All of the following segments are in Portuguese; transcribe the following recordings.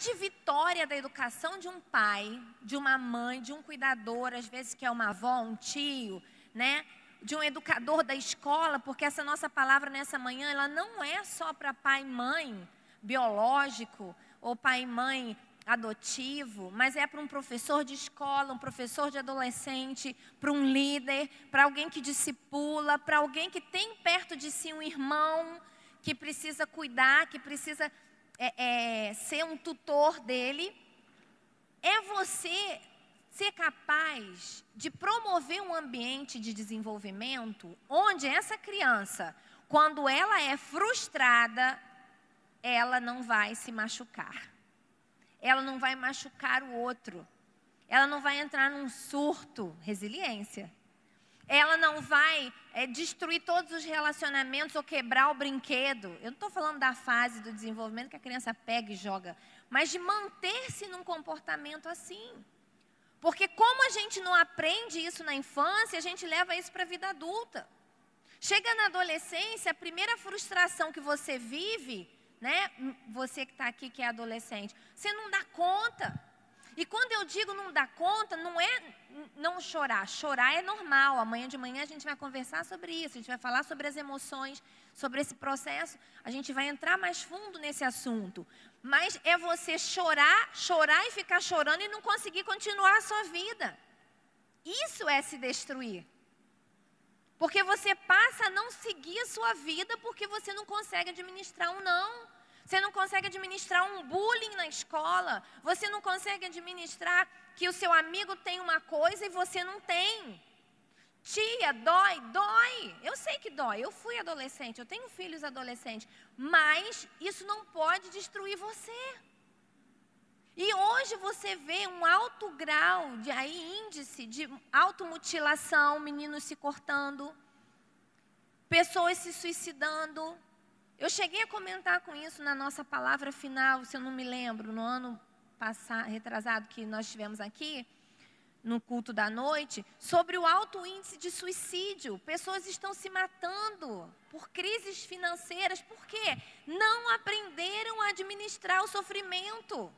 grande vitória da educação de um pai, de uma mãe, de um cuidador, às vezes que é uma avó, um tio, né? De um educador da escola, porque essa nossa palavra nessa manhã, ela não é só para pai e mãe biológico, ou pai e mãe adotivo, mas é para um professor de escola, um professor de adolescente, para um líder, para alguém que discipula, para alguém que tem perto de si um irmão que precisa cuidar, que precisa ser um tutor dele. É você ser capaz de promover um ambiente de desenvolvimento onde essa criança, quando ela é frustrada, ela não vai se machucar. Ela não vai machucar o outro. Ela não vai entrar num surto, resiliência. Ela não vai destruir todos os relacionamentos ou quebrar o brinquedo. Eu não estou falando da fase do desenvolvimento que a criança pega e joga, mas de manter-se num comportamento assim. Porque como a gente não aprende isso na infância, a gente leva isso para a vida adulta. Chega na adolescência, a primeira frustração que você vive, né? Você que está aqui que é adolescente, você não dá conta. E quando eu digo não dá conta, não é não chorar. Chorar é normal. Amanhã de manhã a gente vai conversar sobre isso. A gente vai falar sobre as emoções, sobre esse processo. A gente vai entrar mais fundo nesse assunto. Mas é você chorar e ficar chorando e não conseguir continuar a sua vida. Isso é se destruir. Porque você passa a não seguir a sua vida porque você não consegue administrar um não. Você não consegue administrar um bullying na escola. Você não consegue administrar que o seu amigo tem uma coisa e você não tem. Tia, dói. Eu sei que dói. Eu fui adolescente, eu tenho filhos adolescentes. Mas isso não pode destruir você. E hoje você vê um alto grau, índice de automutilação, meninos se cortando, pessoas se suicidando. Eu cheguei a comentar com isso na nossa palavra final, se eu não me lembro, no ano passado, retrasado que nós tivemos aqui, no culto da noite, sobre o alto índice de suicídio. Pessoas estão se matando por crises financeiras, por quê? Não aprenderam a administrar o sofrimento.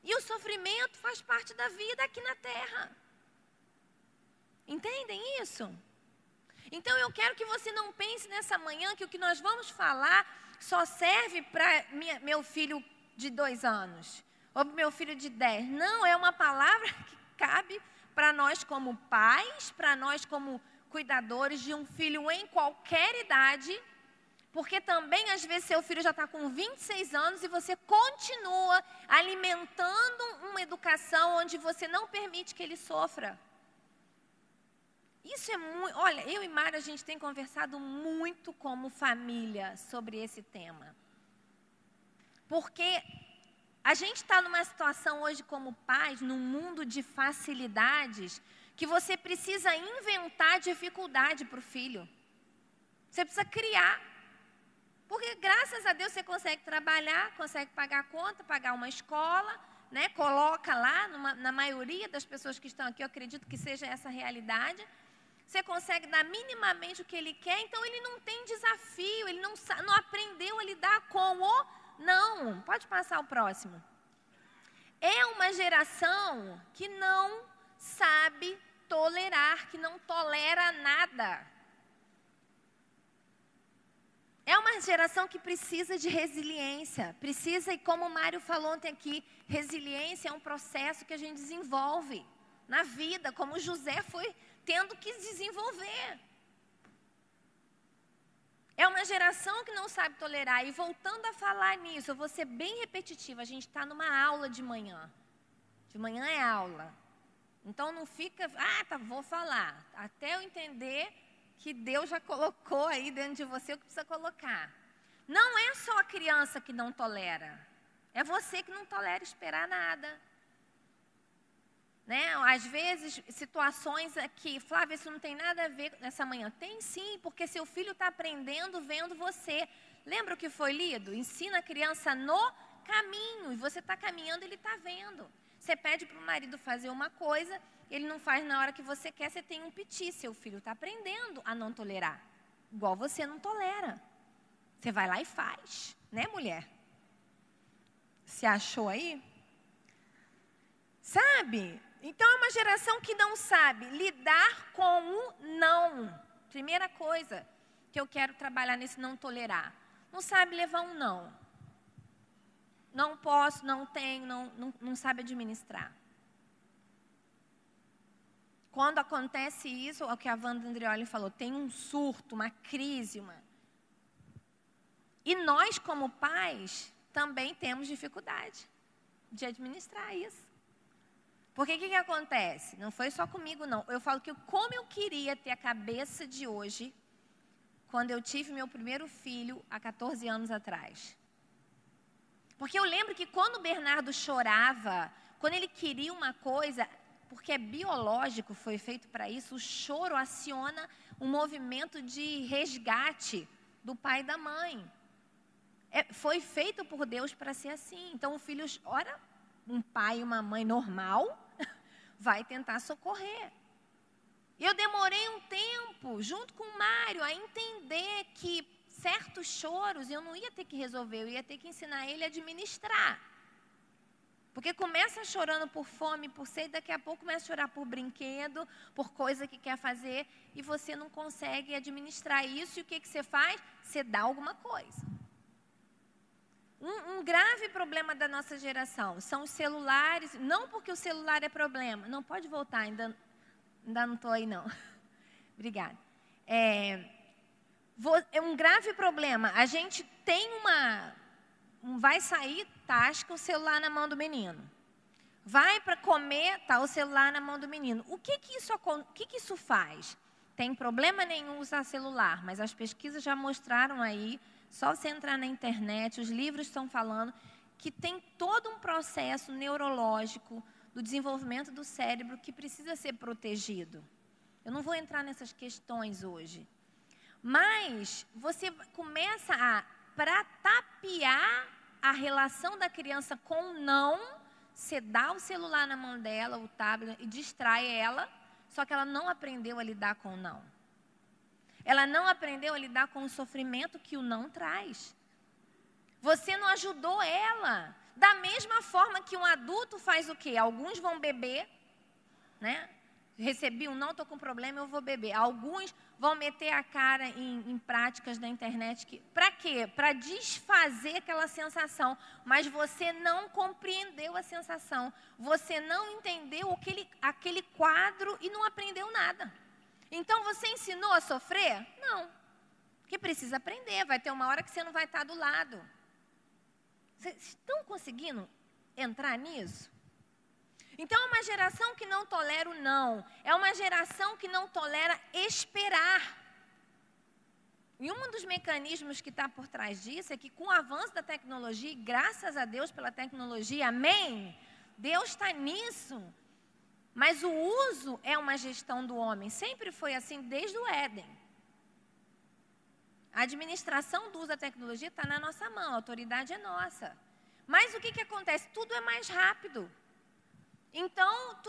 E o sofrimento faz parte da vida aqui na Terra. Entendem isso? Então eu quero que você não pense nessa manhã que o que nós vamos falar só serve para meu filho de 2 anos. Ou para meu filho de 10. Não, é uma palavra que cabe para nós como pais, para nós como cuidadores de um filho em qualquer idade. Porque também, às vezes, seu filho já está com 26 anos e você continua alimentando uma educação onde você não permite que ele sofra. Isso é muito... Olha, eu e Mara, a gente tem conversado muito como família sobre esse tema. Porque a gente está numa situação hoje como pais, num mundo de facilidades, que você precisa inventar dificuldade para o filho. Você precisa criar. Porque graças a Deus você consegue trabalhar, consegue pagar a conta, pagar uma escola, né? Coloca lá, na maioria das pessoas que estão aqui, eu acredito que seja essa a realidade. Você consegue dar minimamente o que ele quer, então ele não tem desafio, ele não aprendeu a lidar com o não. Pode passar o próximo. É uma geração que não sabe tolerar, que não tolera nada. É uma geração que precisa de resiliência, precisa, e como o Mário falou ontem aqui, resiliência é um processo que a gente desenvolve na vida, como José foi tendo que desenvolver. É uma geração que não sabe tolerar, e voltando a falar nisso, eu vou ser bem repetitiva, a gente está numa aula de manhã é aula, então não fica, vou falar, até eu entender que Deus já colocou aí dentro de você o que precisa colocar. Não é só a criança que não tolera. É você que não tolera esperar nada. Né? Às vezes, situações aqui, Flávia, isso não tem nada a ver nessa manhã. Tem sim, porque seu filho está aprendendo vendo você. Lembra o que foi lido? Ensina a criança no caminho. E você está caminhando, ele está vendo. Você pede para o marido fazer uma coisa, ele não faz na hora que você quer, você tem um piti. Seu filho está aprendendo a não tolerar. Igual você não tolera. Você vai lá e faz. Né, mulher? Se achou aí? Sabe? Então é uma geração que não sabe lidar com o não. Primeira coisa que eu quero trabalhar nesse não tolerar. Não sabe levar um não. Não posso, não tenho, não sabe administrar. Quando acontece isso, é o que a Wanda Andreoli falou, tem um surto, uma crise, E nós, como pais, também temos dificuldade de administrar isso. Porque o que acontece? Não foi só comigo, não. Eu falo que como eu queria ter a cabeça de hoje, quando eu tive meu primeiro filho, há 14 anos atrás. Porque eu lembro que quando o Bernardo chorava, quando ele queria uma coisa, porque é biológico, foi feito para isso, o choro aciona um movimento de resgate do pai e da mãe. Foi feito por Deus para ser assim. Então o filho chora, um pai e uma mãe normal vai tentar socorrer. E eu demorei um tempo, junto com o Mário, a entender que certos choros eu não ia ter que resolver, eu ia ter que ensinar ele a administrar. Porque começa chorando por fome, por sede, daqui a pouco começa a chorar por brinquedo, por coisa que quer fazer, e você não consegue administrar isso, e o que você faz? Você dá alguma coisa. Um grave problema da nossa geração são os celulares, não porque o celular é problema, não, pode voltar, ainda não estou aí não, obrigada. É um grave problema, a gente tem vai sair, tasca o celular na mão do menino. Vai para comer, tá o celular na mão do menino. O que isso faz? Tem problema nenhum usar celular, mas as pesquisas já mostraram aí, só você entrar na internet, os livros estão falando, que tem todo um processo neurológico do desenvolvimento do cérebro que precisa ser protegido. Eu não vou entrar nessas questões hoje. Mas você começa para tapear a relação da criança com o não, você dá o celular na mão dela, o tablet, e distrai ela, só que ela não aprendeu a lidar com o não. Ela não aprendeu a lidar com o sofrimento que o não traz. Você não ajudou ela. Da mesma forma que um adulto faz o quê? Alguns vão beber, né? Recebi um não, estou com problema, eu vou beber. Alguns vão meter a cara em práticas da internet. Para quê? Para desfazer aquela sensação. Mas você não compreendeu a sensação. Você não entendeu aquele quadro e não aprendeu nada. Então, você ensinou a sofrer? Não. Porque precisa aprender. Vai ter uma hora que você não vai estar do lado. Vocês estão conseguindo entrar nisso? Então, é uma geração que não tolera o não. É uma geração que não tolera esperar. E um dos mecanismos que está por trás disso é que com o avanço da tecnologia, e graças a Deus pela tecnologia, amém? Deus está nisso. Mas o uso é uma gestão do homem. Sempre foi assim desde o Éden. A administração do uso da tecnologia está na nossa mão, a autoridade é nossa. Mas o que acontece? Tudo é mais rápido. Então,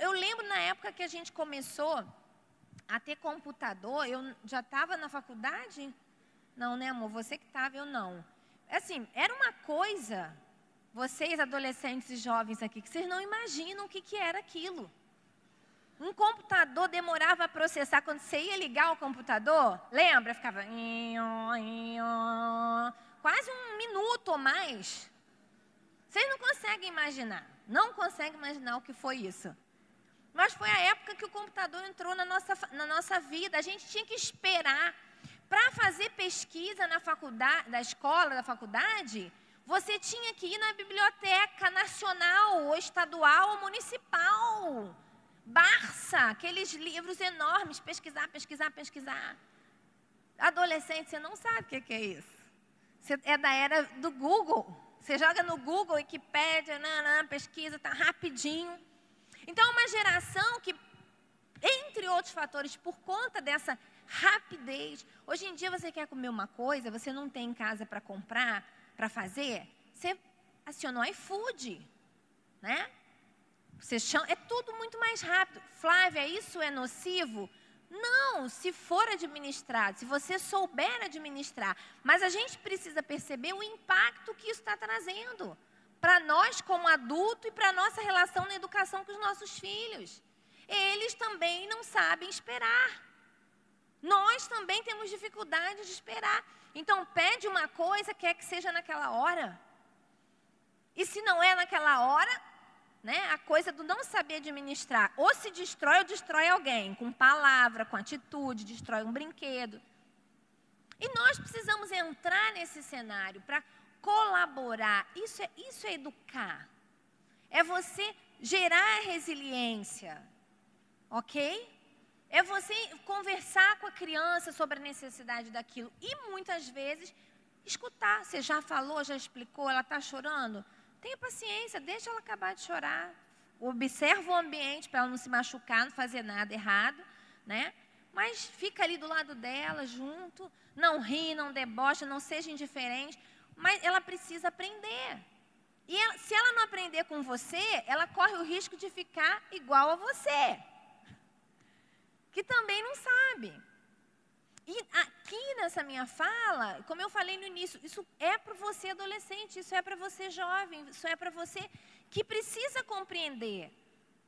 eu lembro na época que a gente começou a ter computador, eu já estava na faculdade? Não, né, amor? Você que estava, eu não. Assim, era uma coisa, vocês adolescentes e jovens aqui, que vocês não imaginam o que era aquilo. Um computador demorava a processar. Quando você ia ligar o computador, lembra? Ficava quase 1 minuto ou mais. Vocês não conseguem imaginar. Não conseguem imaginar o que foi isso. Mas foi a época que o computador entrou na nossa vida. A gente tinha que esperar. Para fazer pesquisa na faculdade, da escola, da faculdade, você tinha que ir na biblioteca nacional, ou estadual, ou municipal. Barça, aqueles livros enormes, pesquisar. Adolescente, você não sabe o que é isso. Você é da era do Google. Você joga no Google, Wikipédia, pesquisa, está rapidinho. Então, é uma geração que, entre outros fatores, por conta dessa rapidez, hoje em dia você quer comer uma coisa, você não tem em casa para comprar, para fazer, você aciona o iFood, né? É tudo muito mais rápido. Flávia, isso é nocivo? Não, se for administrado, se você souber administrar. Mas a gente precisa perceber o impacto que isso está trazendo. para nós como adulto e para a nossa relação na educação com os nossos filhos. Eles também não sabem esperar. Nós também temos dificuldade de esperar. Então, pede uma coisa, quer que seja naquela hora. E se não é naquela hora, né, a coisa do não saber administrar, ou se destrói ou destrói alguém, com palavra, com atitude, destrói um brinquedo. E nós precisamos entrar nesse cenário para colaborar. Isso é educar. É você gerar resiliência, ok? É você conversar com a criança sobre a necessidade daquilo. E muitas vezes, escutar. Você já falou, já explicou, ela está chorando? Tenha paciência, deixa ela acabar de chorar. Observa o ambiente para ela não se machucar, não fazer nada errado, né? Mas fica ali do lado dela, junto. Não ri, não debocha, não seja indiferente. Mas ela precisa aprender. E se ela não aprender com você, ela corre o risco de ficar igual a você, que também não sabe. E aqui nessa minha fala, como eu falei no início, isso é para você adolescente, isso é para você jovem, isso é para você que precisa compreender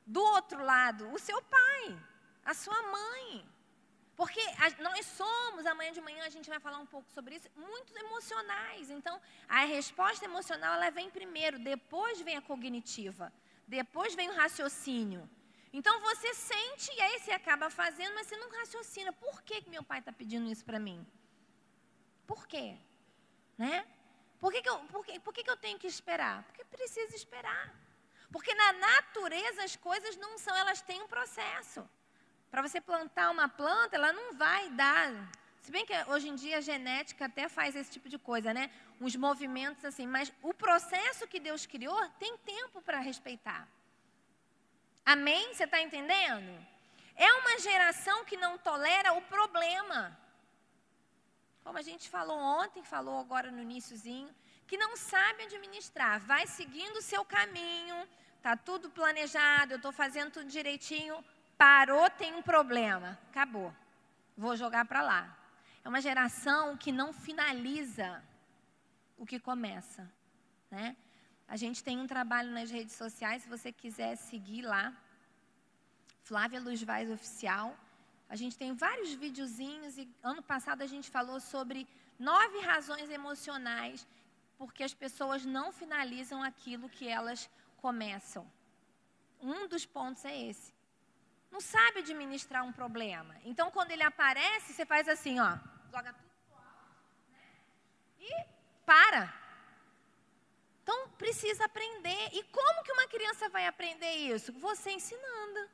do outro lado o seu pai, a sua mãe. Porque nós somos, amanhã de manhã a gente vai falar um pouco sobre isso, muito emocionais. Então, a resposta emocional ela vem primeiro, depois vem a cognitiva, depois vem o raciocínio. Então, você sente e aí você acaba fazendo, mas você não raciocina. Por que meu pai está pedindo isso para mim? Por quê? Né? Por que eu tenho que esperar? Porque precisa esperar. Porque na natureza as coisas não são, elas têm um processo. Para você plantar uma planta, ela não vai dar... Se bem que hoje em dia a genética até faz esse tipo de coisa, né? Uns movimentos assim, mas o processo que Deus criou tem tempo para respeitar. Amém? Você está entendendo? É uma geração que não tolera o problema. Como a gente falou ontem, falou agora no iniciozinho, que não sabe administrar. Vai seguindo o seu caminho, está tudo planejado, eu estou fazendo tudo direitinho, parou, tem um problema. Acabou. Vou jogar para lá. É uma geração que não finaliza o que começa, né? A gente tem um trabalho nas redes sociais, se você quiser seguir lá, Flávia Luz Vaz Oficial. A gente tem vários videozinhos e ano passado a gente falou sobre 9 razões emocionais porque as pessoas não finalizam aquilo que elas começam. Um dos pontos é esse. Não sabe administrar um problema. Então, quando ele aparece, você faz assim, ó, joga tudo pro alto, né? E para. Então, precisa aprender. E como que uma criança vai aprender isso? Você ensinando.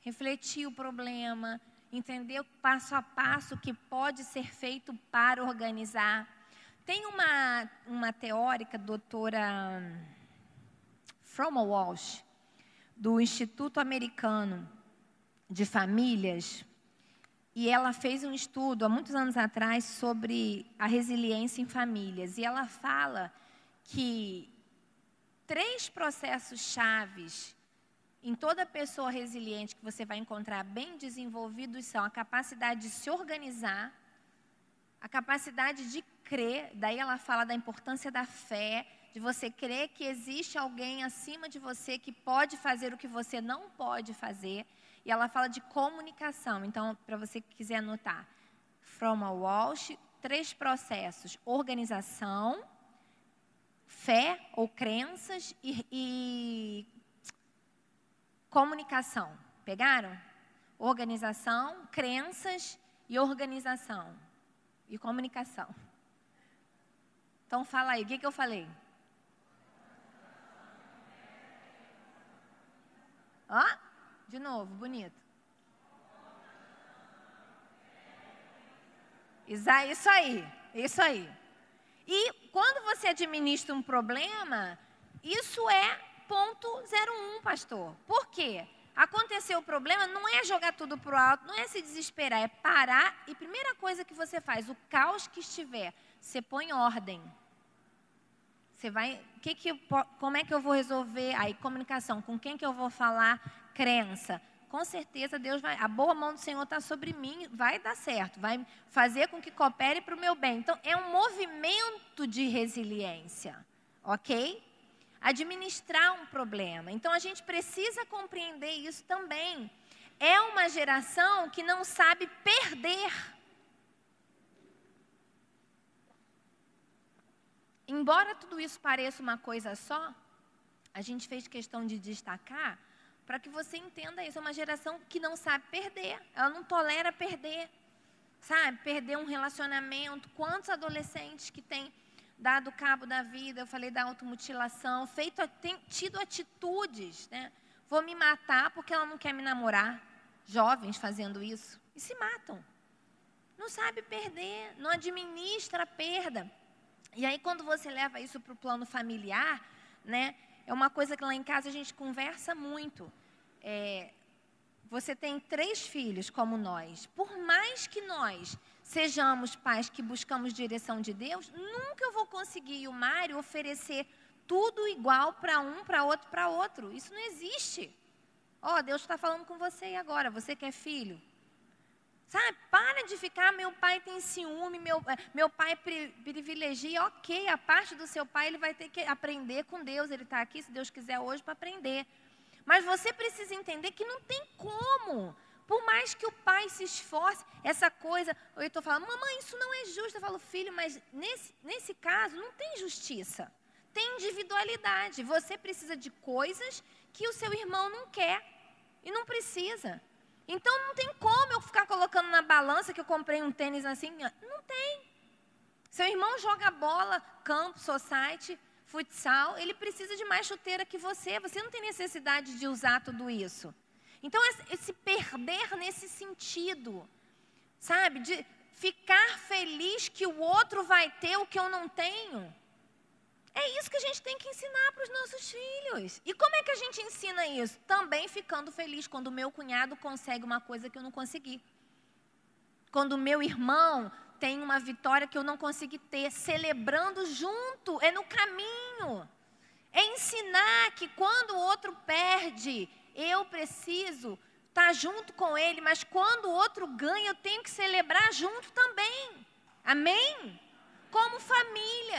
Refletir o problema, entender o passo a passo que pode ser feito para organizar. Tem uma teórica, doutora Froma Walsh, do Instituto Americano de Famílias, e ela fez um estudo há muitos anos atrás sobre a resiliência em famílias. E ela fala que 3 processos chaves em toda pessoa resiliente que você vai encontrar bem desenvolvidos são a capacidade de se organizar, a capacidade de crer, daí ela fala da importância da fé, de você crer que existe alguém acima de você que pode fazer o que você não pode fazer, e ela fala de comunicação. Então, para você que quiser anotar, Froma Walsh, 3 processos: organização, fé ou crenças e comunicação. Pegaram? Organização, crenças e organização. E comunicação. Então, fala aí, o que eu falei? Ó, de novo, bonito. Isso aí, isso aí. E quando você administra um problema, isso é ponto 01, pastor. Por quê? Aconteceu o problema, não é jogar tudo para o alto, não é se desesperar, é parar. E primeira coisa que você faz, o caos que estiver, você põe ordem. Você vai, como é que eu vou resolver? Aí, comunicação, com quem que eu vou falar? Crença. Com certeza Deus vai, a boa mão do Senhor está sobre mim, vai dar certo, vai fazer com que coopere para o meu bem. Então, é um movimento de resiliência. ok? Administrar um problema. Então, a gente precisa compreender isso também. É uma geração que não sabe perder. Embora tudo isso pareça uma coisa só, a gente fez questão de destacar para que você entenda isso. É uma geração que não sabe perder. Ela não tolera perder. Sabe? Perder um relacionamento. Quantos adolescentes que têm dado cabo da vida, eu falei da automutilação, tido atitudes, né? Vou me matar porque ela não quer me namorar. Jovens fazendo isso. E se matam. Não sabe perder, não administra a perda. E aí, quando você leva isso para o plano familiar, né? É uma coisa que lá em casa a gente conversa muito. Você tem 3 filhos como nós. Por mais que nós sejamos pais que buscamos direção de Deus, nunca eu vou conseguir, e o Mário, oferecer tudo igual para um, para outro, para outro. Isso não existe. Deus está falando com você agora, você que é filho. Sabe, para de ficar, meu pai tem ciúme, meu pai privilegia, ok, a parte do seu pai ele vai ter que aprender com Deus, ele está aqui, se Deus quiser, hoje para aprender. Mas você precisa entender que não tem como, por mais que o pai se esforce, essa coisa, eu estou falando, mamãe, isso não é justo, eu falo, filho, mas nesse caso não tem justiça, tem individualidade, você precisa de coisas que o seu irmão não quer e não precisa. Então, não tem como eu ficar colocando na balança que eu comprei um tênis assim. Não tem. Seu irmão joga bola, campo, society, futsal, ele precisa de mais chuteira que você. Você não tem necessidade de usar tudo isso. Então, esse perder nesse sentido, sabe? De ficar feliz que o outro vai ter o que eu não tenho. É isso que a gente tem que ensinar para os nossos filhos. E como é que a gente ensina isso? Também ficando feliz quando o meu cunhado consegue uma coisa que eu não consegui. Quando o meu irmão tem uma vitória que eu não consegui ter. Celebrando junto, é no caminho. É ensinar que quando o outro perde, eu preciso estar junto com ele. Mas quando o outro ganha, eu tenho que celebrar junto também. Amém? Como família.